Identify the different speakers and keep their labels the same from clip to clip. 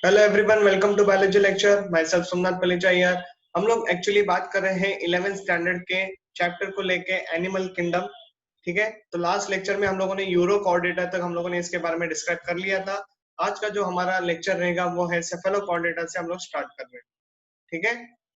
Speaker 1: Hello everyone, welcome to biology lecture. My self Somnath Palecha यार। हम लोग एक्चुअली बात कर रहे हैं 11th स्टैंडर्ड के चैप्टर को लेके, एनिमल किंगडम। ठीक है, तो लास्ट लेक्चर में हम लोगों ने यूरो कॉर्डेटा तक हम लोगों ने इसके बारे में डिस्क्राइब कर लिया था। आज का जो हमारा लेक्चर रहेगा वो है सेफेलोकॉर्डेटा से हम लोग स्टार्ट कर रहे हैं। ठीक है,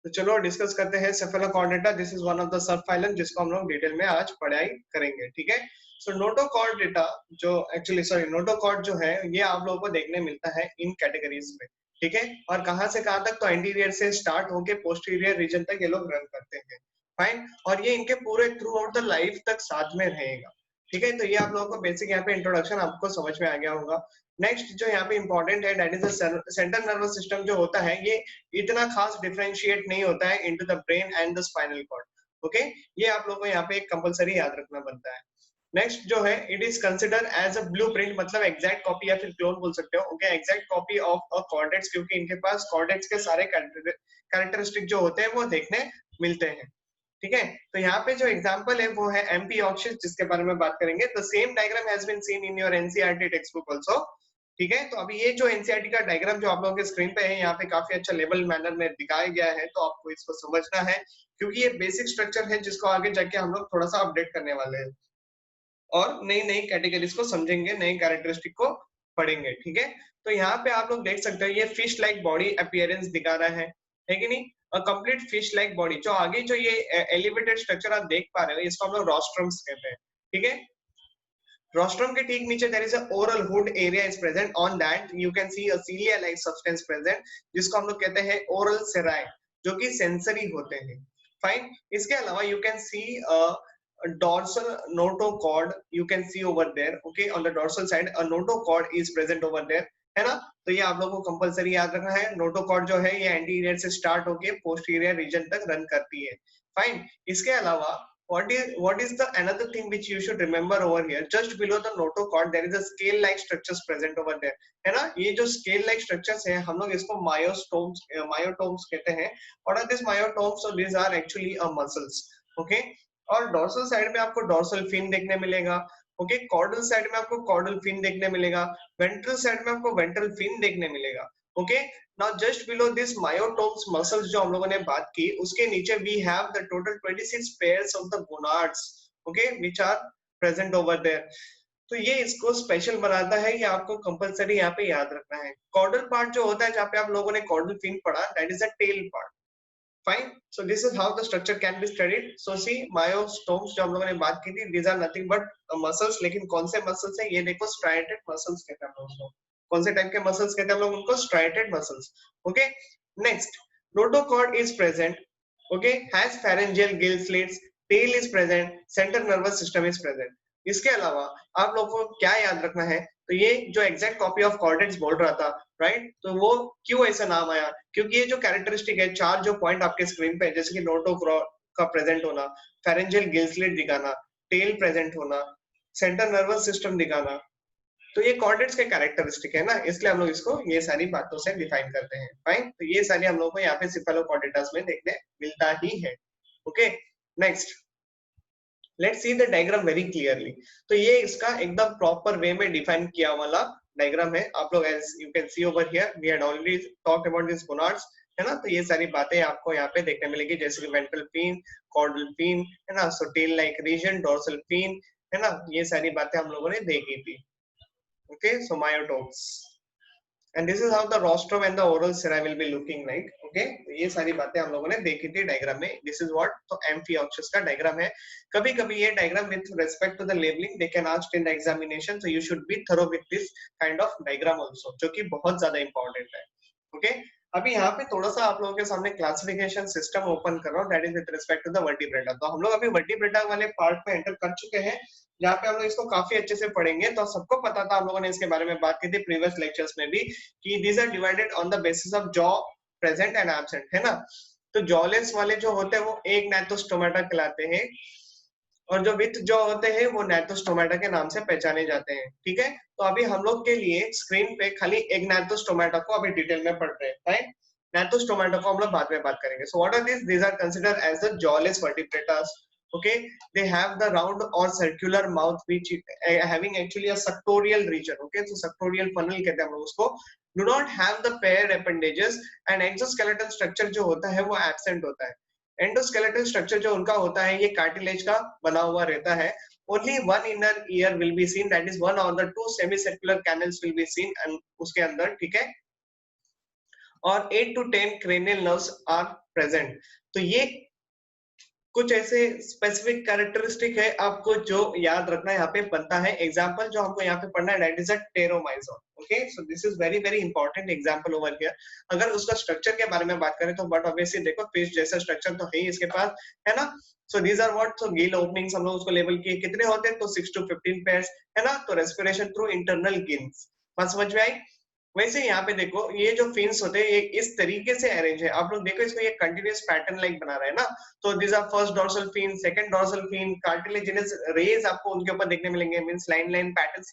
Speaker 1: तो चलो डिस्कस करते हैं Cephalochordata. This is one of the sub phylum जिसको हम लोग डिटेल में आज पढ़ाई करेंगे। ठीक है, सो नोटोकॉर्डेटा जो एक्चुअली सॉरी नोटोकॉर्ड जो है ये आप लोगों को देखने मिलता है इन कैटेगरीज में। ठीक है, और कहां से कहां तक, तो एंटीरियर से स्टार्ट होके पोस्टीरियर रीजन तक ये लोग रन करते हैं। फाइन, और ये इनके पूरे थ्रू आउट द लाइफ तक साथ में रहेगा। ठीक है, तो ये आप लोगों को बेसिक यहाँ पे इंट्रोडक्शन आपको समझ में आ गया होगा। नेक्स्ट जो यहाँ पे इंपॉर्टेंट है that is central nervous system जो होता है ये इतना खास डिफरेंशिएट नहीं होता है into the brain and the spinal cord. Okay, ये आप लोगों को यहाँ पे एक कंपलसरी याद रखना बनता है। नेक्स्ट जो है it is consider as a blueprint, मतलब एग्जैक्ट कॉपी या फिर क्लोन बोल सकते हो। Okay, exact copy of a cortex, क्योंकि इनके पास कॉर्डेक्स के सारे कैरेक्टरिस्टिक जो होते हैं वो देखने मिलते हैं। ठीक है, तो यहाँ पे जो एग्जांपल है वो है एमपी ऑक्सिस, जिसके बारे में बात करेंगे। The same diagram has been seen in your NCERT text book also. ठीक है, तो अभी ये जो एनसीईआरटी का डायग्राम जो आप लोगों के स्क्रीन पे है यहाँ पे काफी अच्छा लेबल मैनर में दिखाया गया है, तो आपको इसको समझना है क्योंकि ये बेसिक स्ट्रक्चर है जिसको आगे जाके हम लोग थोड़ा सा अपडेट करने वाले हैं और नई नई कैटेगरीज को समझेंगे, नई कैरेक्टरिस्टिक को पढ़ेंगे। ठीक है, तो यहाँ पे आप लोग देख सकते हो ये फिश लाइक बॉडी अपीयरेंस दिखा रहा है कि नहीं। कंप्लीट फिश लाइक बॉडी, जो आगे जो ये एलिवेटेड स्ट्रक्चर आप देख पा रहे हो इसको हम लोग रोस्ट्रम्स कहते हैं। ठीक है, रोस्ट्रम के ठीक नीचे there is a oral hood area is present, on that you can see a cilia like substance present, जिसको हम लोग कहते हैं ओरल सेराई, जो कि सेंसरी होते हैं। फाइन, इसके अलावा you can C dorsal notochord you can see over there. Okay, on the dorsal side a notochord is present over there, है ना। तो ये आप लोगों को कंपलसरी याद रखना है। नोटोकॉर्ड जो है ये एंटीरियर से स्टार्ट होके पोस्टीरियर रीजन तक रन करती है। फाइन, इसके अलावा what is the another thing which you should remember over here, just below the notochord there is a scale like structures present over there, है ना। ये जो scale like structures है हम लोग इसको मायोटोम्स कहते हैं। what are these myotomes? So these are actually muscles. okay, और डॉर्सल साइड में आपको डॉर्सल फिन देखने मिलेगा। ओके, कॉर्डल साइड में आपको कॉर्डल फिन देखने मिलेगा। वेंट्रल साइड में आपको वेंट्रल फिन देखने मिलेगा। Okay, now just below this myotomes muscles जो हम लोगों ने बात की, उसके नीचे we have the total 26 pairs of the gonads, okay, which are present over there. तो ये इसको स्पेशल बनाता है, ये आपको कंपलसरी यहाँ पे याद रखना है। कॉर्डल पार्ट जो होता है जहाँ पे आप लोगों ने कॉर्डल फिन पढ़ा, that is the tail part. Fine. So this is how the structure can be studied. So see myostomes जो हम लोगों ने बात की थी, these are nothing but muscles, लेकिन कौन से muscles है ये देखो, striated muscles कहते हैं हम लोग उसको। कौन से टाइप के muscles कहते हैं हम लोग उनको? striated muscles. Okay. Next, notochord is present. Okay, has pharyngeal gill slits, tail is present, central nervous system is present. इसके अलावा आप लोगों को क्या याद रखना है, तो ये जो एग्जैक्ट कॉपी ऑफ कॉर्डेक्स बोल रहा था, राइट, तो वो क्यों ऐसा नाम आया, क्योंकि ये जो कैरेक्टरिस्टिक है, चार जो पॉइंट आपके स्क्रीन पे है, जैसे कि नोटोकॉर्ड का प्रेजेंट होना, फेरेंजियल गिल स्लिट दिखाना, टेल प्रेजेंट होना, सेंट्रल नर्वस सिस्टम दिखाना, तो ये कॉर्डेट्स के कैरेक्टरिस्टिक है ना, इसलिए हम लोग इसको ये सारी बातों से डिफाइन करते हैं। फाइन, तो ये सारी हम लोग को यहाँ पे सेफेलोकॉर्डेटास में देखने मिलता ही है। Okay, next let's see the diagram very clearly. तो ये इसका एकदम प्रॉपर वे में डिफाइन किया वाला डायग्राम है। आप लोग as you can see over here we had already talked about this gonads, है ना। तो ये सारी बातें आपको यहाँ पे देखने मिलेगी, जैसे कि वेंट्रल फिन, कॉर्डल फिन, है ना, so tail like region, dorsal fin, है ना, ये सारी बातें हम लोगों ने देखी थी। Okay, so myotomes, and this is how the rostrum and the oral sera will be looking like. Okay, ये सारी बातें हम लोगों ने देखी थी डायग्राम में। this is what, तो एम्फिऑक्सिस का डायग्राम है। कभी कभी ये diagram with respect to the labeling they can ask in the examination, so you should be thorough with this kind of diagram also, जो कि बहुत ज्यादा इंपॉर्टेंट है। ओके, अभी यहाँ पे थोड़ा सा आप लोगों के सामने क्लासिफिकेशन सिस्टम ओपन कर रहा हूँ, that is with respect to the vertebrata. तो हम लोग अभी वर्टिब्रेटा वाले पार्ट में एंटर कर चुके हैं, जहाँ पे हम लोग इसको काफी अच्छे से पढ़ेंगे। तो सबको पता था, हम लोगों ने इसके बारे में बात की थी प्रीवियस लेक्चर्स में भी, कि these are divided on the basis of jaw present and absent, है ना। तो जॉलेस वाले जो होते हैं वो एक नैथोस्टोमेटा कहलाते हैं, और जो विथ जॉ होते हैं वो नैथोस्टोमेटा के नाम से पहचाने जाते हैं। ठीक है, तो अभी हम लोग के लिए स्क्रीन पे खाली एक नैथोस्टोमेटा को अभी डिटेल में पढ़ रहे हैं। राइट, नैथोस्टोमेटा को हम लोग बाद में बात करेंगे। So what are this? These are considered as the jawless vertebrates. Okay, they have the round or circular mouth which having actually a suctorial region. Okay, so suctorial funnel कहते हैं हम लोग उसको, do not have the paired appendages and exoskeletal structure जो होता है वो absent होता है. Endoskeletal structure जो उनका होता है ये cartilage का बना हुआ रहता है. Only one inner ear will be seen, that is one or the two semicircular canals will be seen and उसके अंदर, ठीक है, और 8 to 10 cranial nerves are present. तो ये कुछ ऐसे स्पेसिफिक कैरेक्टरिस्टिक है आपको जो याद रखना यहाँ पे बनता है. एग्जांपल जो हमको यहाँ पे पढ़ना है that is a petromyzon. Okay, so this is very very important example over here. अगर उसका स्ट्रक्चर के बारे में बात करें तो बट ऑब्वियसली देखो फिश जैसा स्ट्रक्चर तो है ही इसके पास, है ना. So these are what, so gill openings हम लोग उसको लेबल किए कितने होते हैं तो 6 to 15 पेयर्स, है ना. तो रेस्पिरेशन थ्रू इंटरनल गिल्स, बात समझ में आई. वैसे यहाँ पे देखो ये जो फिन्स होते हैं ये इस तरीके से अरेंज है. आप लोग देखो इसको ये कंटिन्यूअस पैटर्न लाइक बना रहा है ना. तो this are first dorsal fin, second dorsal fin, cartilaginous rays आपको उनके ऊपर देखने मिलेंगे, means line line patterns,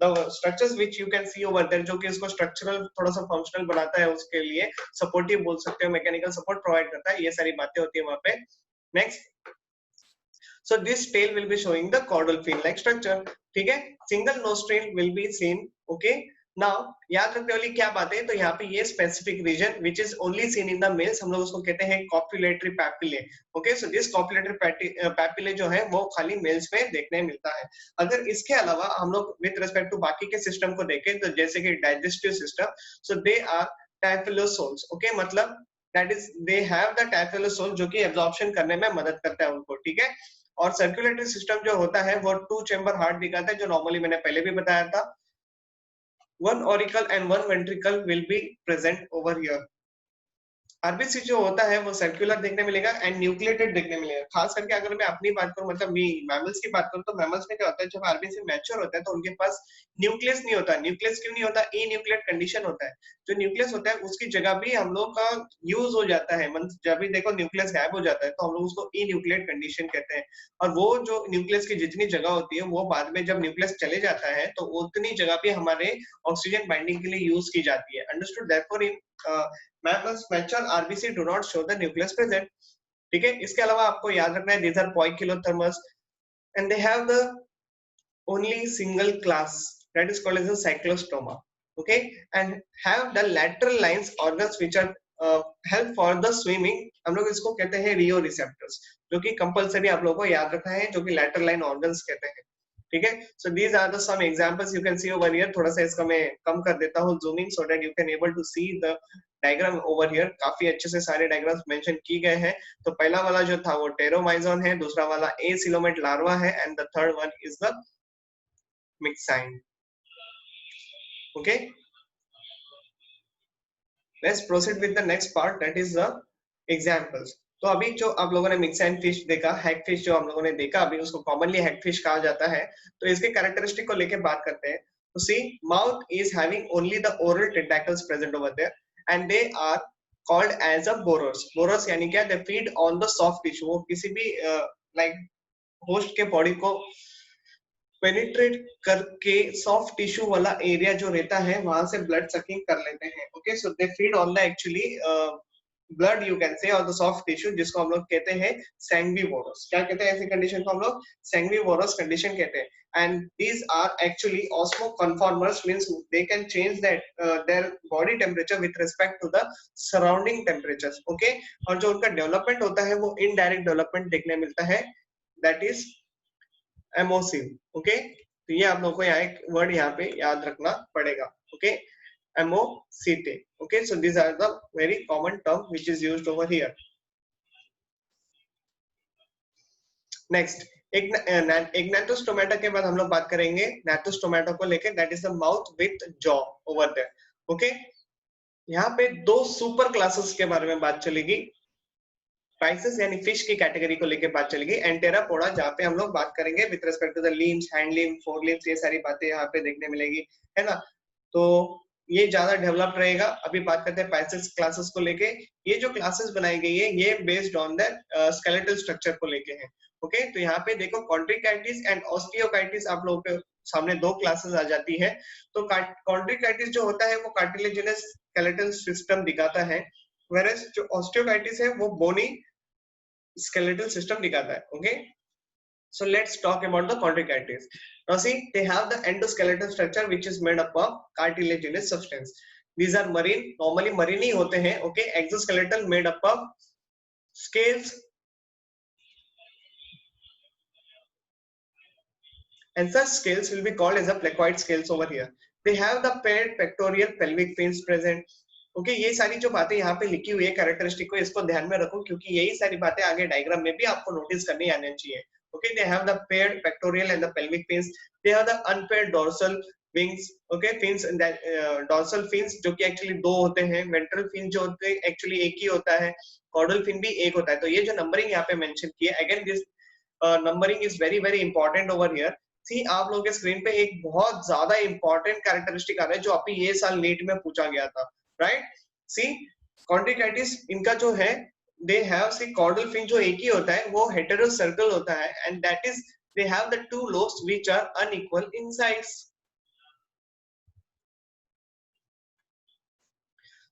Speaker 1: the structures which you can see over there, जो कि इसको स्ट्रक्चरल थोड़ा सा फंक्शनल बनाता है, उसके लिए सपोर्टिव बोल सकते हो, मैकेनिकल सपोर्ट प्रोवाइड करता है. ये सारी बातें होती है वहां पे. Next, so this tail will be showing the caudal fin like structure. ठीक है, single nostril will be seen. Okay, now याद रखने वाली क्या बात है, तो यहाँ पे ये specific region which is only seen in the males, हम लोग उसको कहते हैं copulatory papillae. Okay, so this copulatory papillae जो है वो खाली males में देखने मिलता है. अगर इसके अलावा हम लोग with respect to बाकी के सिस्टम को देखें तो जैसे कि digestive system, so they are diaphylosomes. Okay, मतलब that is they have the diaphylosomes जो कि absorption करने में मदद करता है उनको. ठीक है, और सर्कुलेटरी सिस्टम जो होता है वो 2 चेंबर हार्ट दिखाता है, जो नॉर्मली मैंने पहले भी बताया था. One auricle and one ventricle will be present over here. RBC जो होता है वो सर्कुलर देखने मिलेगा एंड न्यूक्लिएटेड देखने मिलेगा. खास करके अगर मैं अपनी बात करूं, मतलब मैमल्स की बात करूं, तो मैमल्स में क्या होता है जब आरबीसी मैच्योर होता है तो उनके पास न्यूक्लियस नहीं होता. न्यूक्लियस क्यों नहीं होता, ई न्यूक्लियट कंडीशन होता है. जो न्यूक्लियस होता है उसकी जगह भी हम लोग का यूज हो जाता है, मतलब जब भी देखो न्यूक्लियस गायब हो जाता है तो हम लोग उसको ई न्यूक्लियट कंडीशन कहते हैं. और वो जो न्यूक्लियस की जितनी जगह होती है वो बाद में जब न्यूक्लियस चले जाता है तो उतनी जगह भी हमारे ऑक्सीजन बाइंडिंग के लिए यूज की जाती है. Understood. Therefore in mammals mature RBC do not show the nucleus present. ठीक है, इसके अलावा आपको याद रखना है these are poikilothermus and they have the only single class that is called as a cyclostoma. Okay, and have the lateral lines organs which are help for the swimming. हम लोग इसको कहते हैं रियो रिसेप्टर्स, जो कि कंपलसरी आप लोगों को याद रखना है, जो कि lateral line organs कहते हैं. ठीक है, so these are the some examples you can see over here. थोड़ा सा इसका मैं कम कर देता हूँ zooming so that you can able to see the diagram over here. काफी अच्छे से सारे डायग्राम्स मेंशन की गए हैं. तो पहला वाला जो था वो टेरोमाइजोन है, दूसरा वाला ए सिलोमेट लार्वा है and the third one is the myxine. Okay, let's proceed with the next part that is the examples. तो अभी जो आप लोगों ने मिक्साइन फिश देखा, हैग फिश जो हम लोगों ने देखा, अभी उसको कॉमनली हैग फिश कहा जाता है. तो इसके कैरेक्टरिस्टिक को लेके बात करते हैं. तो see, mouth is having only the oral tentacles present over there and they are called as a borers. Borers यानी क्या, they feed on the soft tissue. वो किसी भी लाइक होस्ट के बॉडी को पेनिट्रेट करके सॉफ्ट टिश्यू वाला area जो रहता है वहां से ब्लड सकिंग कर लेते हैं. Okay, so they feed on the actually blood you can say और द सॉफ्ट टिश्यू, जिसको हम लोग कहते हैं सैंग्विवोरस. क्या कहते हैं ऐसी कंडीशन को, हम लोग सैंग्विवोरस कंडीशन कहते हैं. and these are actually osmoconformers, means they can change that their body temperature with respect to the surrounding temperatures. okay, और जो उनका डेवलपमेंट होता है वो इनडायरेक्ट डेवलपमेंट देखने मिलता है, that is एमोसिव. ओके, तो ये आप लोगों को यहाँ एक वर्ड यहाँ पे याद रखना पड़ेगा. Okay, ammocoete. Okay, so these are the very common term which is used over here. Next, एक नाथोस्टोमेटा के बाद हम लोग बात करेंगे नाथोस्टोमेटा को लेके, that is the mouth with jaw over there. Okay, यहाँ पे दो सुपर क्लासेस के बारे में बात चलेगी. पाइसेस यानी फिश की कैटेगरी को लेके बात चलेगी, एंड टेरापोडा जहाँ पे हम लोग बात करेंगे with respect to the limbs, hand limbs, fore limbs, ये सारी बातें यहाँ पे देखने मिलेगी, है ना. तो ये ज्यादा डेवलप रहेगा. अभी बात करते हैं पाइसेस क्लासेस को लेके. ये जो क्लासेस बनाई गई है ये based on the skeletal structure को लेके है. ओके, तो यहाँ पे देखो कॉन्ट्रिकाइटिस एंड ऑस्टियोकाइटिस आप लोगों के सामने दो क्लासेस आ जाती है. तो कॉन्ट्रिकाइटिस जो होता है वो कार्टिलेजिनस स्केलेटल सिस्टम दिखाता है, whereas जो ऑस्टियोकाइटिस है वो बोनी स्केलेटल सिस्टम दिखाता है. Okay, So let's talk about the chondrocalcium. Now see, they have the endoskeletal structure which is made up of cartilaginous substance. These are marine, normally marine ही होते हैं, okay? Exoskeletal made up of scales and such scales will be called as a placoid scales over here. They have the paired pectoral pelvic fins present. Okay ये सारी जो बातें यहाँ पे लिखी हुई है कैरेक्टरिस्टिक को इसको ध्यान में रखो क्योंकि यही सारी बातें आगे डायग्राम में भी आपको नोटिस करनी आनी चाहिए. Okay they have the paired pectoral and the pelvic fins. They have the unpaired dorsal wings. Okay fins dorsal fins जो कि एक्चुअली दो होते हैं. वेंट्रल फिन जो होते हैं एक्चुअली एक ही होता है. कॉर्डल फिन भी एक होता है. तो ये जो नंबरिंग यहाँ पे मेंशन की है again this numbering is very very important over here. See आप लोगों के स्क्रीन पे एक बहुत ज्यादा इंपॉर्टेंट कैरेक्टरिस्टिक आ रहा है जो अभी ये साल नीट में पूछा गया था. राइट सी कॉन्ड्रिकाइटिस इनका जो है they have see caudal fin जो एक ही होता है वो हेटेरो सर्कल होता है and that is they have the two lobes which are unequal in size.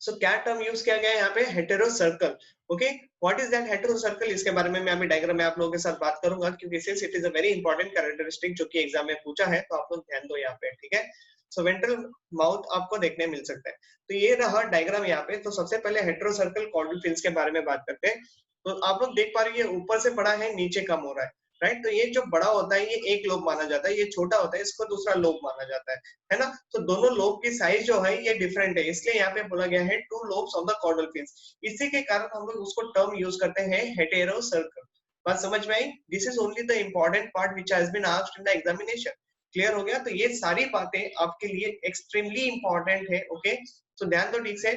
Speaker 1: So क्या टर्म यूज किया गया है यहाँ पे heterocercal. Okay what is that heterocercal इसके बारे में मैं अभी डायग्राम में आप लोगों के साथ बात करूंगा क्योंकि since it is a very important characteristic जो कि एग्जाम में पूछा है तो आप लोग ध्यान दो यहाँ पे. ठीक है सो वेंट्रल माउथ आपको देखने मिल सकता है. तो ये रहा डायग्राम यहाँ पे. तो सबसे पहले हेटेरो सर्कल कॉर्डल फिन्स के बारे में बात करते हैं. तो आप लोग देख पा रहे हैं ये ऊपर से बड़ा है नीचे कम हो रहा है. राइट तो ये जो बड़ा होता है ये एक लोब माना जाता है. ये छोटा होता है इसको दूसरा लोब माना जाता है ना. तो दोनों लोब की साइज जो है ये डिफरेंट है इसलिए यहाँ पे बोला गया है two lobes of the caudal fins. इसी के कारण हम लोग उसको टर्म यूज करते हैं हेटेरो सर्कल. बात समझ में आई. This is only the important part which has been asked in the examination. Clear हो गया. तो ये सारी बातें आपके लिए एक्सट्रीमली इंपॉर्टेंट है. ओके सो ध्यान दो ठीक से.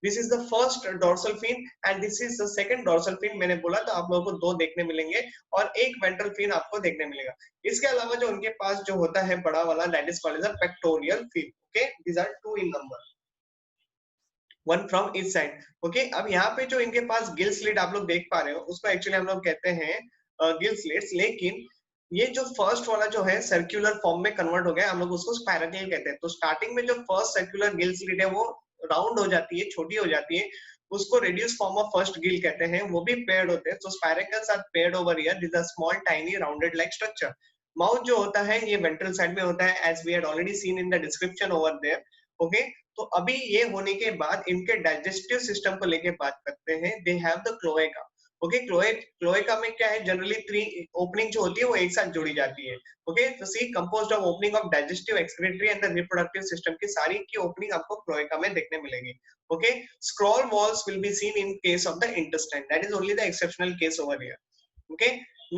Speaker 1: This is the first dorsal fin and this is the second dorsal fin. मैंने बोला तो आप लोगों को दो देखने मिलेंगे और एक वेंट्रल फिन आपको देखने मिलेगा. इसके अलावा जो उनके पास जो होता है बड़ा वाला that is called as a pectorial fin. Okay these are two in number one from each side. Okay अब यहाँ पे जो इनके पास गिल स्लिट आप लोग देख पा रहे हो उसको एक्चुअली हम लोग कहते हैं गिल स्लिट्स. लेकिन ये जो फर्स्ट वाला जो है सर्कुलर फॉर्म में कन्वर्ट हो गया हम लोग उसको स्पाइरकल कहते हैं. तो स्टार्टिंग में जो फर्स्ट सर्कुलर गिल स्लिट है वो राउंड हो जाती है छोटी हो जाती है उसको reduce form of first gill कहते हैं. वो भी पेयर्ड होते हैं. So spiracles are paired over here. This are small tiny rounded like structure. Mouth जो होता है ये वेंट्रल साइड में होता है as we had already seen in the description over there. Okay तो अभी ये होने के बाद इनके डाइजेस्टिव सिस्टम को लेके बात करते हैं. दे have the cloaca. Okay cloaca में क्या है जनरली थ्री ओपनिंग जो होती है वो एक साथ जुड़ी जाती है. ओके तो see composed of opening of digestive excretory and the reproductive system की सारी की ओपनिंग आपको क्लोएका में देखने मिलेगी. Okay scroll valves will be seen in case of the intestine. That is only the exceptional case over here. Okay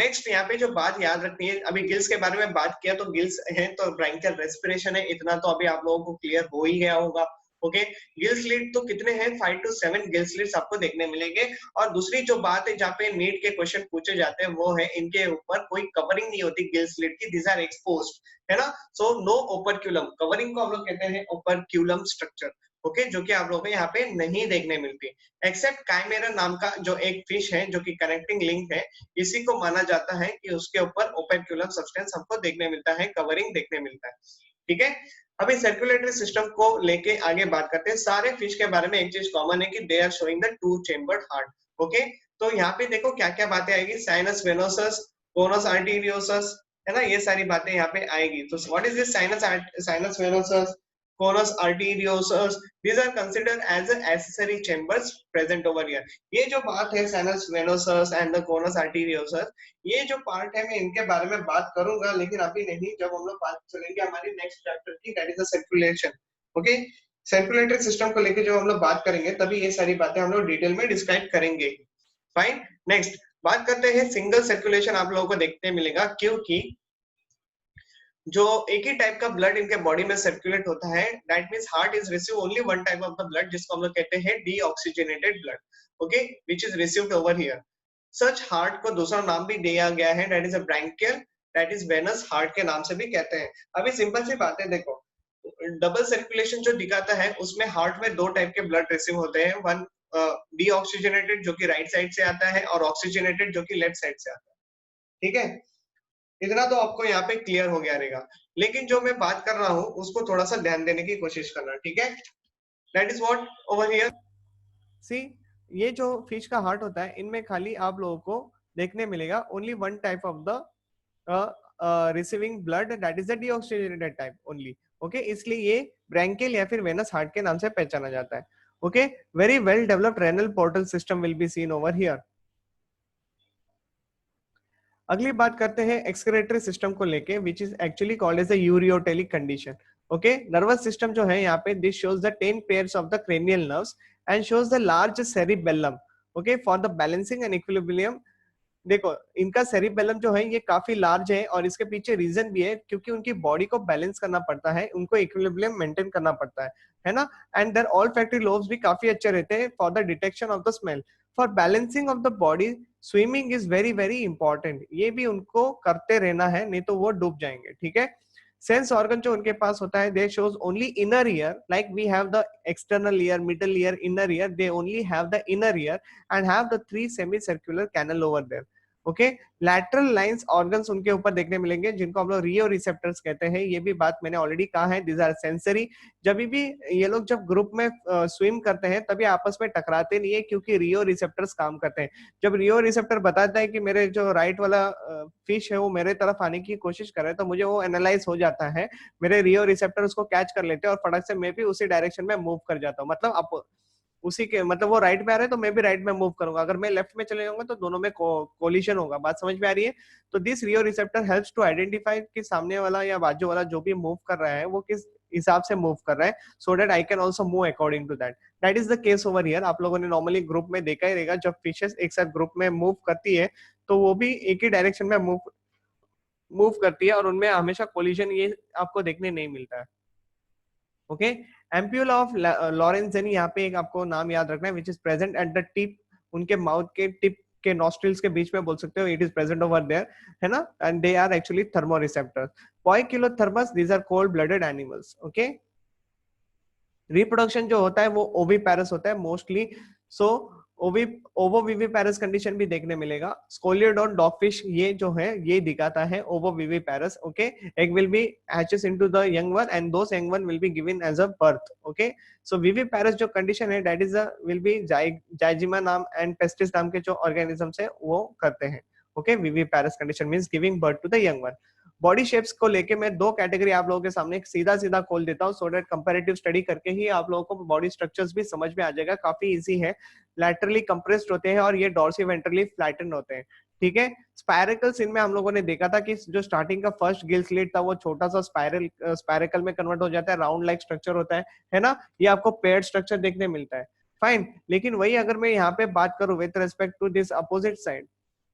Speaker 1: next यहाँ पे जो बात याद रखनी है अभी गिल्स के बारे में बात किया तो गिल्स है तो ब्रांकियल रेस्पिरेशन है इतना तो अभी आप लोगों को क्लियर हो ही गया होगा. ओके गिल स्लिट तो कितने हैं 5 to 7 गिल स्लिट्स आपको देखने मिलेंगे. और दूसरी जो बात है जहाँ पे नीट के क्वेश्चन पूछे जाते हैं वो है इनके ऊपर कोई कवरिंग नहीं होती गिल स्लिट की. दिस आर एक्सपोज्ड है ना. So no operculum. कवरिंग को हम लोग कहते हैं ओपरक्यूलम स्ट्रक्चर. ओके जो कि आप लोगों को यहाँ पे नहीं देखने मिलती एक्सेप्ट काइमेरा नाम का जो एक फिश है जो कि कनेक्टिंग लिंक है. इसी को माना जाता है कि उसके ऊपर ओपरक्यूलम सब्सटेंस हमको देखने मिलता है कवरिंग देखने मिलता है. ठीक है अभी सर्कुलेटरी सिस्टम को लेके आगे बात करते हैं. सारे फिश के बारे में एक चीज कॉमन है कि they are showing the two chambered heart. Okay तो यहाँ पे देखो क्या क्या बातें आएगी. साइनस वेनोसस कोनस आर्टेरियोसस है ना. ये सारी बातें यहाँ पे आएगी. तो what is this sinus venosus conus arteriosus these are considered as accessory chambers present over here. ये जो बात है sinus venosus and the conus arteriosus ये जो पार्ट है मैं इनके बारे में बात करूंगा लेकिन अभी नहीं. जब हम लोग बात चलेंगे हमारी नेक्स्ट चैप्टर की that is the circulation. Okay circulatory system को लेके जब हम लोग बात करेंगे तभी ये सारी बातें हम लोग डिटेल में डिस्क्राइब करेंगे. फाइन नेक्स्ट बात करते हैं सिंगल सर्कुलेशन आप लोगों को देखने मिलेगा क्योंकि जो एक ही टाइप का ब्लड इनके बॉडी में सर्कुलेट होता है. That means heart is receive only one type of the blood जिसको हम लोग कहते हैं deoxygenated blood. Okay which is received over here. Such heart को दूसरा नाम भी दिया गया है that is a branchial that is venous heart के नाम से भी कहते हैं. अभी सिंपल सी बात है देखो डबल सर्कुलेशन जो दिखाता है उसमें हार्ट में दो टाइप के ब्लड रिसीव होते हैं. वन डीऑक्सीजनेटेड जो कि राइट साइड से आता है और ऑक्सीजनेटेड जो कि लेफ्ट साइड से आता है. ठीक है इतना तो आपको यहाँ पे क्लियर हो गया रहेगा. लेकिन जो मैं बात कर रहा हूँ उसको थोड़ा सा ध्यान देने की कोशिश करना. ठीक है that is what over here. See ये जो फिश का हार्ट होता है इनमें खाली आप लोगों को देखने मिलेगा only one type of the
Speaker 2: receiving blood, that is the deoxygenated type only. Okay, इसलिए ये ब्रैंकियल या फिर वेनस हार्ट के नाम से पहचाना जाता है। Okay, very well developed renal portal system will be seen over here. अगली बात करते हैं एक्सक्रेटरी सिस्टम को लेके, which is actually called as the ureotelic condition. Okay, nervous system जो है यहाँ पे, this shows the 10 pairs of the cranial nerves and shows the large cerebellum, okay, for the balancing and equilibrium. देखो, इनका cerebellum जो है ये काफी लार्ज है, और इसके पीछे रीजन भी है, क्योंकि उनकी बॉडी को बैलेंस करना पड़ता है, उनको इक्विलिब्रियम मेंटेन करना पड़ता है ना। एंड देयर ऑल्फैक्टरी लोब्स भी काफी अच्छे रहते हैं for the detection of the smell. For balancing of the body swimming is very very important, ये भी उनको करते रहना है, नहीं तो वो डूब जाएंगे, ठीक है। सेंस ऑर्गन जो उनके पास होता है, they shows only inner ear, like we have the external ear, middle ear, inner ear, they only have the inner ear and have the 3 semi circular canal over there. Okay, lateral lines organs उनके ऊपर देखने मिलेंगे, जिनको हम लोग रियो receptors कहते हैं। ये भी बात मैंने ऑलरेडी कहा है, दिस आर सेंसरी। जब भी ये लोग जब ग्रुप में स्विम करते हैं तभी आपस में टकराते नहीं है, क्योंकि रियो रिसेप्टर्स काम करते हैं। जब रियो रिसेप्टर बताता है कि मेरे जो राइट वाला फिश है वो मेरे तरफ आने की कोशिश कर रहा है, तो मुझे वो एनालाइज हो जाता है, मेरे रियो रिसेप्टर उसको कैच कर लेते हैं, और फटक से मैं भी उसी डायरेक्शन में मूव कर जाता हूँ। मतलब आप उसी के, मतलब वो राइट में आ रहे हैं तो मैं भी राइट में मूव करूंगा, अगर मैं लेफ्ट में चले जाऊंगा तो दोनों में कोलिशन होगा। बात समझ में आ रही है? तो this rheo receptor helps to identify कि सामने वाला या बाजू वाला जो भी मूव कर रहा है वो किस हिसाब से मूव कर रहा है, so that I can also move according to that. That is the case over here. आप लोगों ने नॉर्मली ग्रुप में देखा ही रहेगा, जब फिशेस एक साथ ग्रुप में मूव करती है तो वो भी एक ही डायरेक्शन में मूव करती है, और उनमें हमेशा कोलिजन ये आपको देखने नहीं मिलता है। ओके, एम्प्यूल ऑफ लॉरेंसन, यहाँ पे एक आपको नाम याद रखना है, which is present at the tip, उनके माउथ के टिप के नॉस्ट्रिल्स के बीच में बोल सकते हो, it is present over there, है ना। And they are actually thermoreceptors. Poikilotherms, these are cold blooded animals. Okay, reproduction जो होता है वो ओविपैरस होता है मोस्टली, सो ओवोविविपैरस कंडीशन भी देखने मिलेगा। स्कोलियोडॉन डॉगफिश ये जो है ये दिखाता है ovoviviparous. Okay, egg will be hatches into the young one and those young one will be given as a birth. Okay, so viviparous जो कंडीशन है that is will be zygaena नाम and pestis नाम के जो organisms है वो करते हैं। Okay, viviparous condition means giving birth to the young one. Body shapes को लेके मैं दो कैटेगरी आप लोगों के सामने सीधा सीधा खोल देता हूँ, सो दैट कंपैरेटिव स्टडी करके ही आप लोगों को बॉडी स्ट्रक्चर्स भी समझ में आ जाएगा। काफी इजी है। लैटरली कंप्रेस्ड होते हैं और ये डॉर्सी वेंट्रली फ्लैटन होते हैं, ठीक है। स्पायरिकल्स, इनमें हम लोगों ने देखा था कि जो स्टार्टिंग का फर्स्ट गिल स्लिट था वो छोटा सा स्पायरिकल में कन्वर्ट हो जाता है, राउंड लाइक स्ट्रक्चर होता है ना। ये आपको पेयर्ड स्ट्रक्चर देखने मिलता है, फाइन। लेकिन वही अगर मैं यहाँ पे बात करूं with respect to this opposite side,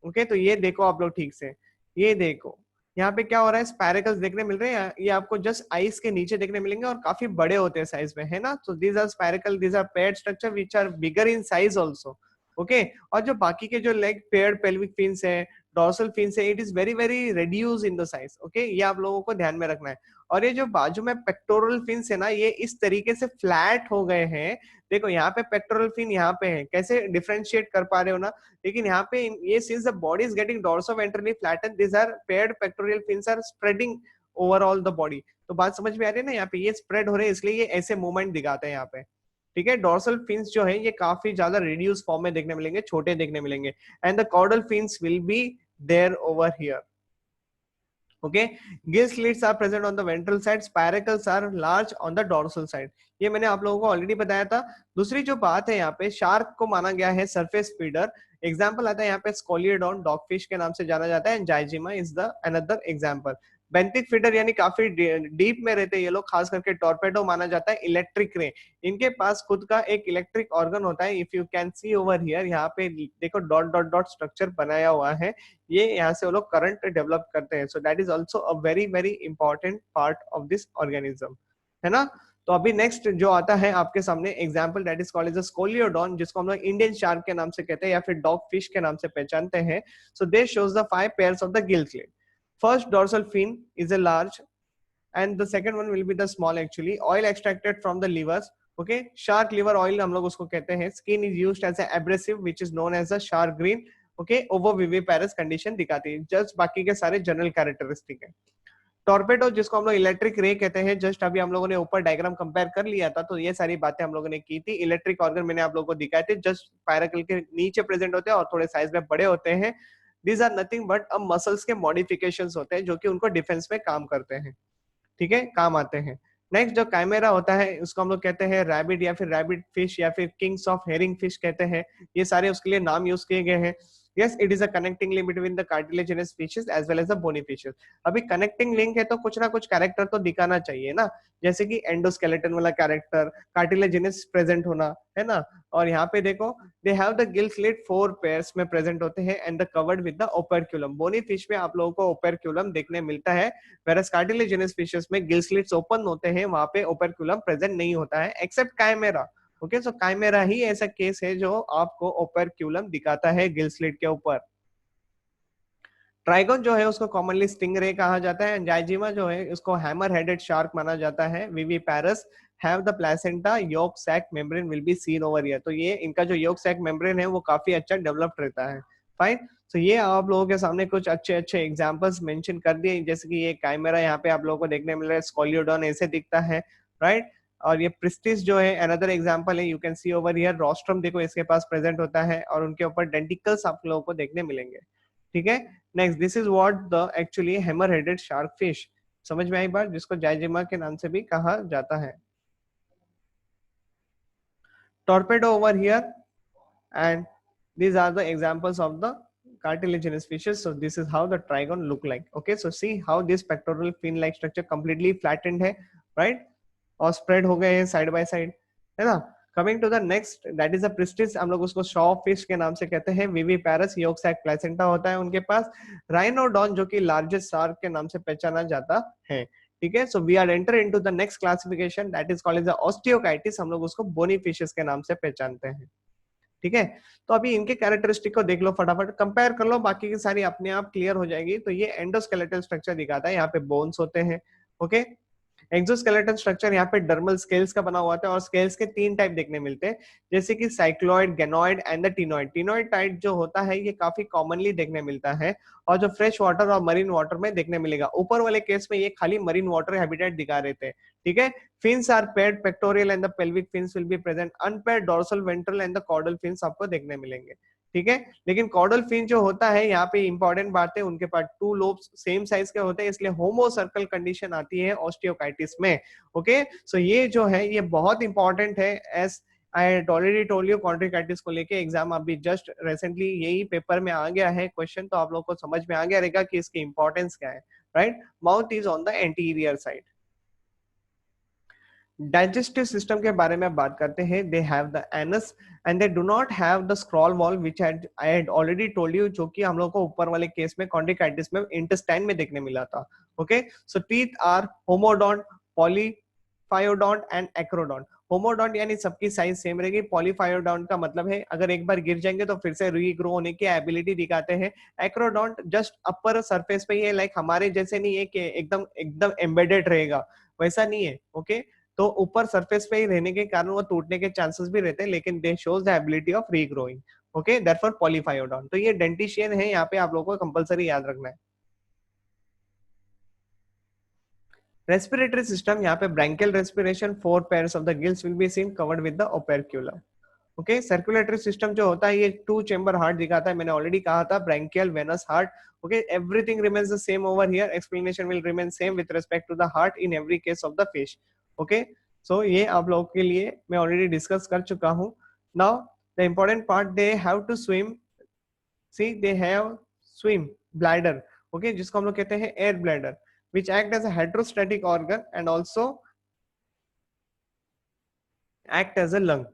Speaker 2: okay, तो ये देखो आप लोग ठीक से, ये देखो यहाँ पे क्या हो रहा है, स्पायरिकल्स देखने मिल रहे हैं, ये आपको जस्ट आइस के नीचे देखने मिलेंगे और काफी बड़े होते हैं साइज में, है ना। तो these are spiracle, these are paired structure which are bigger in size also. Okay, और जो बाकी के जो लेग पेयर्ड पेल्विक फिन्स है, डॉर्सल फिन्स है, it is very very reduce in the size. Okay, ये आप लोगों को ध्यान में रखना है। और ये जो बाजू में पेक्टोरल फिन्स है ना, ये इस तरीके से फ्लैट हो गए हैं। देखो यहाँ पे पेक्टोरल फिन यहाँ पे है, कैसे डिफरेंशिएट कर पा रहे हो ना। लेकिन यहाँ पे ये since the body is getting dorsoventrally flattened, these are paired pectoral fins are spreading over all the body। तो बात समझ में आ रही है ना, यहाँ पे ये स्प्रेड हो रहे हैं इसलिए ये ऐसे मूवमेंट दिखाते हैं यहाँ पे, ठीक है। डॉर्सल फिन्स जो है ये काफी ज्यादा रिड्यूस फॉर्म में देखने मिलेंगे, छोटे देखने मिलेंगे। And the caudal fins will be there over here. Okay, gill slits are present on the ventral side, spiracles are large on the dorsal side। ये मैंने आप लोगों को ऑलरेडी बताया था। दूसरी जो बात है, यहाँ पे शार्क को माना गया है सरफेस फीडर। एग्जाम्पल आता है यहाँ पे स्कोलियोडॉन डॉगफिश के नाम से जाना जाता है, zygaena is the another example. Benthic feeder यानी काफी डीप में रहते हैं ये लोग, खास करके टॉर्पेडो माना जाता है, इलेक्ट्रिक रे, इनके पास खुद का एक इलेक्ट्रिक ऑर्गन होता है। If you can see over here, यहाँ पे देखो डॉट डॉट डॉट स्ट्रक्चर बनाया हुआ है, ये यहाँ से वो लोग करंट डेवलप करते हैं। So that is also a very very important part of this organism, है ना। तो अभी नेक्स्ट जो आता है आपके सामने example, that is called as scoliodon, जिसको हम लोग इंडियन शार्क के नाम से कहते हैं या फिर डॉग फिश के नाम से पहचानते हैं। So this shows the 5 pairs of the gill slit. First dorsal fin is a large and the second one will be the small actually. Oil extracted from the livers, okay, shark liver oil हम लोग उसको कहते हैं। Skin is used as a abrasive which is known as a shark green, okay, ovoviviparous condition दिखाती है। Just बाकी के सारे जनरल कैरेक्टरिस्टिक है। टॉर्पेडो जिसको हम लोग इलेक्ट्रिक रे कहते हैं, जस्ट अभी हम लोगों ने ऊपर डायग्राम कंपेयर कर लिया था, तो ये सारी बातें हम लोगों ने की थी। इलेक्ट्रिक ऑर्गन मैंने आप लोगों को दिखाए थे, जस्ट स्पायरकल के नीचे प्रेजेंट होते हैं और थोड़े साइज में बड़े होते हैं। दीज आर नथिंग बट अब मसल्स के मॉडिफिकेशंस होते हैं जो कि उनको डिफेंस में काम करते हैं, ठीक है, काम आते हैं। नेक्स्ट जो काइमेरा होता है उसको हम लोग कहते हैं रैबिट या फिर रैबिट फिश या फिर किंग्स ऑफ हेरिंग फिश कहते हैं, ये सारे उसके लिए नाम यूज किए गए हैं। yes it is a connecting link between the cartilaginous fishes as well as the bony fishes। अभी कनेक्टिंग लिंक है तो कुछ ना कुछ कैरेक्टर तो दिखाना चाहिए ना, जैसे कि एंडोस्केलेटन वाला कैरेक्टर, कार्टिलेजिनस प्रेजेंट होना, है ना। और यहाँ पे देखो they have the gill slit 4 pairs में प्रेजेंट होते हैं and the covered with the operculum. Bony fish में आप लोगों को ओपेरक्यूलम देखने मिलता है, whereas कार्टिलेजिनस फिशेस में गिल स्लिट्स ओपन होते हैं, वहां पे ओपेरक्यूलम प्रेजेंट नहीं होता है except chimaera. Okay so chimaera ही ऐसा केस है जो आपको ओपेरक्यूलम दिखाता है गिल स्लिट के ऊपर। ट्राइगन जो है उसको कॉमनली स्टिंगरे कहा जाता है, जाइजिमा जो है उसको हैमर हेडेड शार्क माना जाता है। Viviparous have the placenta yolk sac membrane will be seen over here. तो ये इनका जो योक सैक मेम्ब्रेन है वो काफी अच्छा डेवलप्ड रहता है। फाइन, तो ये आप लोगों के सामने कुछ अच्छे अच्छे एग्जांपल्स मेंशन कर दिए, जैसे कि ये काइमेरा यहाँ पे आप लोगों को देखने मिल रहा है, स्कोलियोडॉन ऐसे दिखता है, राइट। और ये प्रिस्टिस जो है अनदर एग्जांपल है, you can see over here. Rostrum देखो इसके पास प्रेजेंट होता है और उनके ऊपर डेंटिकल्स आप लोगों को देखने मिलेंगे, ठीक है। Next this is what the actually hammer headed shark fish, समझ में आई बात, जिसको जाइजिमा के नाम से भी कहा जाता है। Torpedo over here and these are the examples of the cartilaginous fishes. So this is how the trigon look like. Okay, so see how this pectoral fin like structure completely flattened है, right, और spread हो गए हैं side by side, है ना। Coming to the next, that is a pristis, हम लोग उसको शॉ फिश के नाम से कहते हैं। विविपैरस योक सैक प्लेसेंटा होता है उनके पास। राइनोडॉन जो कि लार्जेस्ट शार्क के नाम से पहचाना जाता है, ठीक है। So we are enter into the next classification, that is called as the osteichthyes, हम लोग उसको बोनी फिशेस के नाम से पहचानते हैं, ठीक है। तो अभी इनके कैरेक्टरिस्टिक को देख लो, फटाफट कंपेयर कर लो, बाकी की सारी अपने आप क्लियर हो जाएगी। तो ये एंडोस्केलेटल स्ट्रक्चर दिखाता है, यहाँ पे बोन्स होते हैं, ओके। एक्सोस्केलेटन स्ट्रक्चर यहाँ पे डर्मल स्केल्स का बना हुआ था, और स्केल्स के 3 टाइप देखने मिलते हैं, जैसे कि cycloid, गेनोइड and the ctenoid. Ctenoid type जो होता है ये काफी कॉमनली देखने मिलता है, और जो फ्रेश वाटर और मरीन वाटर में देखने मिलेगा। ऊपर वाले केस में ये खाली मरीन वाटर हैबिटेट दिखा रहे थे, ठीक है। Fins are paired, pectoral and the pelvic fins will be present, unpaired dorsal ventral and the caudal fins आपको देखने मिलेंगे, ठीक है। लेकिन caudal fin जो होता है, यहाँ पे इंपॉर्टेंट बात है, उनके पास 2 lobes सेम साइज के होते हैं, इसलिए होमो सर्कल कंडीशन आती है ऑस्टियोकाइटिस में, ओके। सो ये जो है ये बहुत इंपॉर्टेंट है, as I had already told you. Chondrichthyes को लेके एग्जाम अभी जस्ट रिसेंटली यही पेपर में आ गया है क्वेश्चन, तो आप लोग को समझ में आ गया रहेगा कि इसकी इंपॉर्टेंस क्या है, right. Mouth is on the anterior side. Digestive system के बारे में बात करते हैं। दे have the anus and they do not have the scroll wall which I had already told you, जो कि हम लोग को ऊपर वाले केस में कॉन्ट्रिकाइटिस में इंटेस्टाइन में देखने मिला था, ओके। So teeth are homodont, polyphyodont and acrodont. Homodont यानी सबकी साइज सेम रहेगी, पॉलीफायोडोंट का मतलब है अगर एक बार गिर जाएंगे तो फिर से रीग्रो होने की एबिलिटी दिखाते हैं। एक्रोडोंट जस्ट अपर सरफेस पे ही है, लाइक हमारे जैसे नहीं है कि एकदम एकदम एम्बेडेड रहेगा, वैसा नहीं है, ओके। तो ऊपर सरफेस पे ही रहने के कारण वो टूटने के चांसेस भी रहते हैं, लेकिन they shows the ability of regrowing, okay, therefore polyphyodont. तो ये डेंटिशियन है, यहाँ पे आप लोगों को कंपलसरी याद रखना है। रेस्पिरेटरी सिस्टम, यहाँ पे branchial respiration, 4 pairs of the gills will be seen covered with the operculum, okay. Circulatory system जो होता है ये 2 चेंबर हार्ट दिखाता है, मैंने ऑलरेडी कहा था, branchial, venous, heart, okay. Everything remains the same over here, explanation will remain same with respect to the heart in every case of the fish, okay. So ये आप लोगों के लिए मैं ऑलरेडी डिस्कस कर चुका हूँ। Now the important part, they have to swim, see they have swim bladder, okay, जिसको हम लोग कहते हैं air bladder, which act as a hydrostatic organ and also act as a lung.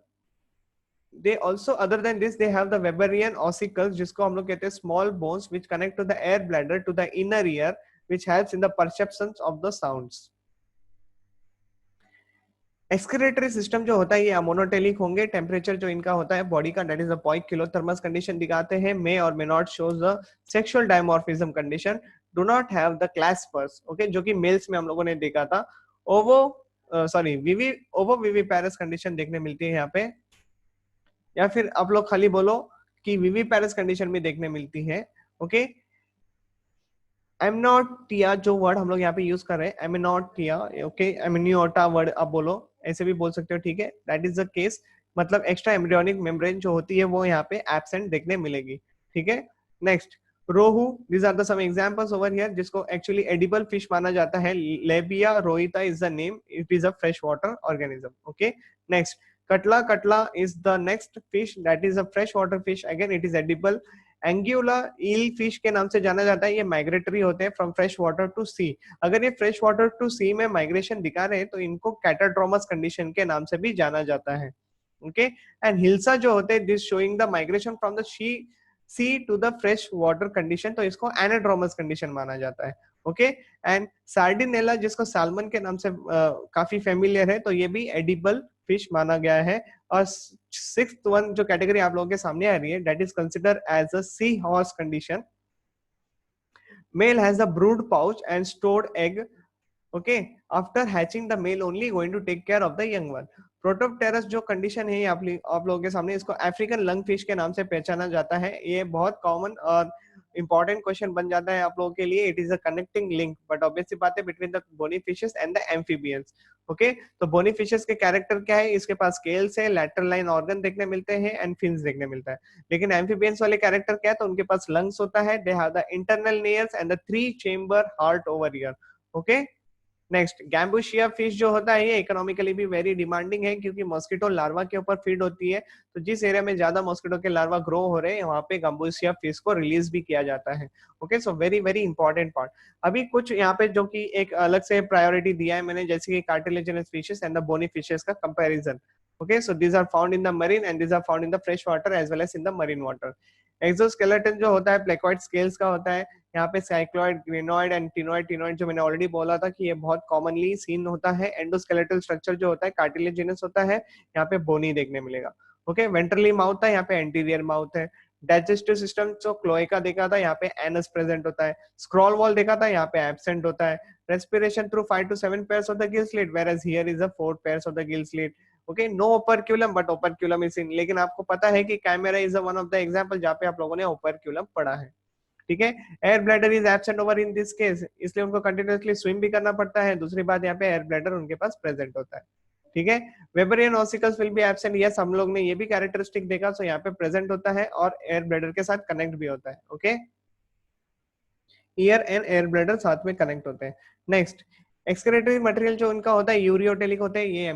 Speaker 2: They also, other than this, they have the Weberian ossicles, जिसको हम लोग कहते हैं small bones which connect to the air bladder to the inner ear, which helps in the perceptions of the sounds. Excretory system जो होता है ये ammonotelic होंगे। टेम्परेचर जो इनका होता है बॉडी का, that is a poikilothermous condition दिखाते हैं। मे और may not shows the sexual dimorphism condition, do not have the claspers, okay, जो कि मेल्स में हम लोगों ने देखा था। ओवो विविपैरस कंडीशन देखने मिलती है यहाँ पे, या फिर आप लोग खाली बोलो कि विविपैरस कंडीशन में देखने मिलती है, ओके। एमनोटिया जो वर्ड हम लोग यहाँ पे यूज कर रहे हैं, एमनोटिया, ओके, एमनियोटा वर्ड आप बोलो, ऐसे भी बोल सकते हो, ठीक है। दैट इज द केस, मतलब एक्स्ट्रा एम्ब्रियोनिक मेम्ब्रेन जो होती है वो यहाँ पे एब्सेंट देखने मिलेगी, ठीक है। Next, rohu, these are the some examples over here जिसको actually edible fish माना जाता है. Labia rohita is the name, it is a freshwater organism. Okay, next Katla. Katla is the next fish, that is a freshwater fish, again it is edible. Anguilla eel fish के नाम से जाना जाता है, ये माइग्रेटरी होते हैं from fresh water to सी. अगर ये फ्रेश वाटर टू सी में माइग्रेशन दिखा रहे हैं तो इनको कैटाट्रोमस कंडीशन के नाम से भी जाना जाता है. ओके, एंड हिल्सा जो होते हैं this showing the migration from the sea to the fresh water condition, तो इसको एनाड्रोमस कंडीशन माना जाता है. ओके, एंड सार्डिनेला जिसको साल्मन के नाम से काफी फेमिलियर है, तो ये भी एडिबल फिश माना गया है. और सिक्स्थ वन जो कैटेगरी आप लोगों के सामने आ रही है, that is consider as a sea horse condition. Male has a brood pouch and stored egg. Okay, after hatching the male only going to take care of the young one. Protopterus जो condition है आप लोगों के सामने, इसको African lung fish के नाम से पहचाना जाता है. ये बहुत कॉमन और इंपॉर्टेंट क्वेश्चन बन जाता है आप लोगों के लिए. It is a connecting link, but obviously बात है between the bony fishes and the amphibians. Okay, तो बोनी फिशेस के कैरेक्टर क्या है, इसके पास स्केल्स है, लैटरल लाइन ऑर्गन देखने मिलते हैं एंड फिन्स देखने मिलता है. लेकिन एम्फीबियंस वाले कैरेक्टर क्या है, तो उनके पास लंग्स होता है, they have the internal nares and the 3 chamber heart over here. Okay, next gambusia fish जो होता है ये इकोनॉमिकली भी वेरी डिमांडिंग है, क्योंकि मॉस्किटो लार्वा के ऊपर फीड होती है. तो जिस एरिया में ज्यादा मॉस्किटो के लार्वा ग्रो हो रहे हैं वहां पे गैम्बुशिया फिश को रिलीज भी किया जाता है. Okay, so very very important part. अभी कुछ यहाँ पे जो कि एक अलग से प्रायोरिटी दिया है मैंने, जैसे कि cartilaginous fishes and the bony fishes का comparison. Okay, so these are found in the marine and these are found in the fresh water as well as in the marine water. Exoskeleton जो होता है placoid scales का होता है. यहाँ पे cycloid, ग्रेनॉइड and ctenoid. Ctenoid जो मैंने ऑलरेडी बोला था कि ये बहुत कॉमनली सीन होता है. एंडोस्केलेटल स्ट्रक्चर जो होता है कार्टिलेजिनस होता है, यहाँ पे बोनी देखने मिलेगा. ओके, वेंट्रली माउथ है, यहाँ पे एंटीरियर माउथ है. डाइजेस्टिव सिस्टम जो क्लोएका देखा था, यहाँ पे एनस प्रेजेंट होता है. स्क्रॉल वॉल देखा था, यहाँ पे एब्सेंट होता है. Respiration through 5 to 7 pairs of the gill slit, whereas here is a 4 pairs of the gill slit. Okay, no operculum, but operculum is in. लेकिन आपको पता है कि chimaera is one of the example जहाँ पे आप लोगों ने ओपर्क्यूलम पढ़ा है. ठीक है, air bladder is absent over in this case, इसलिए उनको कंटिन्यूअसली स्विम भी करना पड़ता है. दूसरी बात यहाँ पे एयर ब्लैडर उनके पास प्रेजेंट होता है. ठीक है, weberian ossicles will be absent. Yes, हम लोग ने ये भी कैरेक्टरिस्टिक देखा, सो यहाँ पे प्रेजेंट होता है और एयर ब्लैडर के साथ कनेक्ट भी होता है. Okay, year and air bladder साथ में कनेक्ट होते हैं. नेक्स्ट, एक्सक्रेटरी मटेरियल जो इनका होता है यूरियोटेलिक होते हैं, ये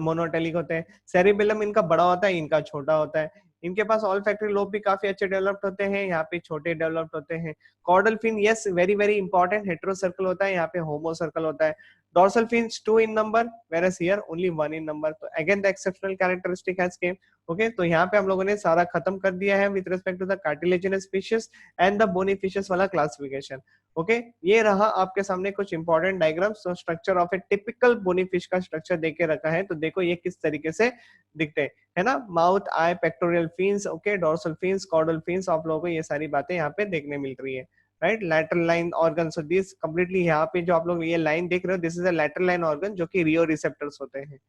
Speaker 2: मोनोटेलिक होते हैं. सेरिबेलम इनका बड़ा होता है, इनका छोटा होता है. इनके पास ऑल फैक्टरी लोब भी काफी अच्छे डेवलप्ड होते हैं, यहाँ पे छोटे डेवलप्ड होते हैं. Caudal fin, yes, very very important, heterocercal होता है, यहाँ पे होमो सर्कल होता है. dorsal fins 2 in number, whereas here only 1 in number. तो again the exceptional characteristic has came. Okay, तो यहाँ पे हम लोगों ने सारा खत्म कर दिया है with respect to the cartilaginous fishes and the bony fishes वाला classification. Okay, ये रहा आपके सामने कुछ important diagrams. So structure of a typical bony fish का structure देके रखा है, तो देखो ये किस तरीके से दिखते हैं, है ना. Mouth, eye, pectoral fins, okay, dorsal fins, caudal fins, आप लोगों को ये सारी बातें यहाँ पे देखने मिल रही है. Right, lateral line organ. So this completely यहाँ पे जो आप लोग ये लाइन देख रहे हो, this is a lateral line organ जो कि रियो रिसेप्टर्स होते हैं.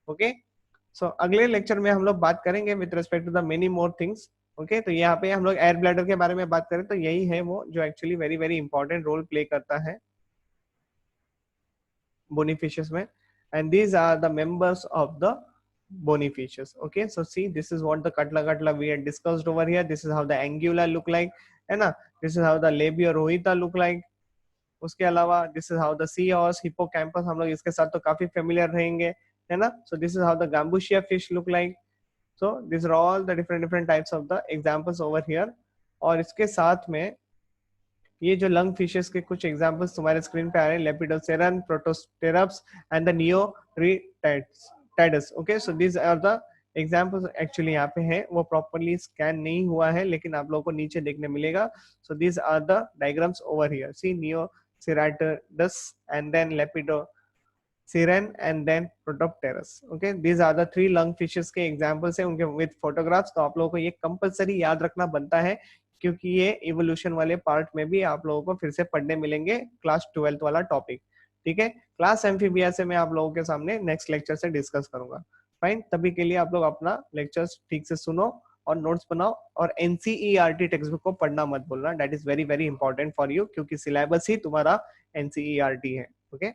Speaker 2: ओके, सो अगले लेक्चर में हम लोग बात करेंगे with respect to the many more things. Okay, तो यहाँ पे हम लोग एयर ब्लैडर के बारे में बात करें तो यही है वो जो actually very very important role play करता है बोनी फिशेस में. And these are the members of the bony fishes. Okay, so see, this is what the katla we had discussed over here. This is how the angula look like, है ना. This is how the labia rohita look like. उसके अलावा this is how the sea horse, hippocampus, हम लोग इसके साथ तो काफी familiar रहेंगे, है ना. So this is how the gambusia fish look like. So these are all the different types of the examples over here. और इसके साथ में ये जो लंग फिशेस के कुछ एग्जांपल्स तुम्हारे स्क्रीन पे आ रहे हैं, lepidosiren, protopterus and the neoceratodus. Okay, so these are the examples. Actually यहाँ पे है वो प्रॉपर्ली स्कैन नहीं हुआ है, लेकिन आप लोगों को नीचे देखने मिलेगा. So these are the diagrams over here. See, neoceratodus and then lepidosiren and then protopterus. Okay, these are the 3 lung fishes के एग्जांपल्स हैं, उनके विद फोटोग्राफ्स. तो आप लोगों को ये कंपलसरी याद रखना बनता है, क्योंकि ये इवोल्यूशन वाले पार्ट में भी आप लोगों को फिर से पढ़ने मिलेंगे क्लास 12th वाला टॉपिक. ठीक है, क्लास एम्फीबिया से मैं आप लोगों के सामने नेक्स्ट लेक्चर से डिस्कस करूंगा. फाइन, तभी के लिए आप लोग अपना लेक्चर्स ठीक से सुनो और नोट्स बनाओ, और एनसीईआरटी टेक्स्ट बुक को पढ़ना मत भूलना. That is very very important for you, क्योंकि सिलेबस ही तुम्हारा एनसीईआरटी है. ओके.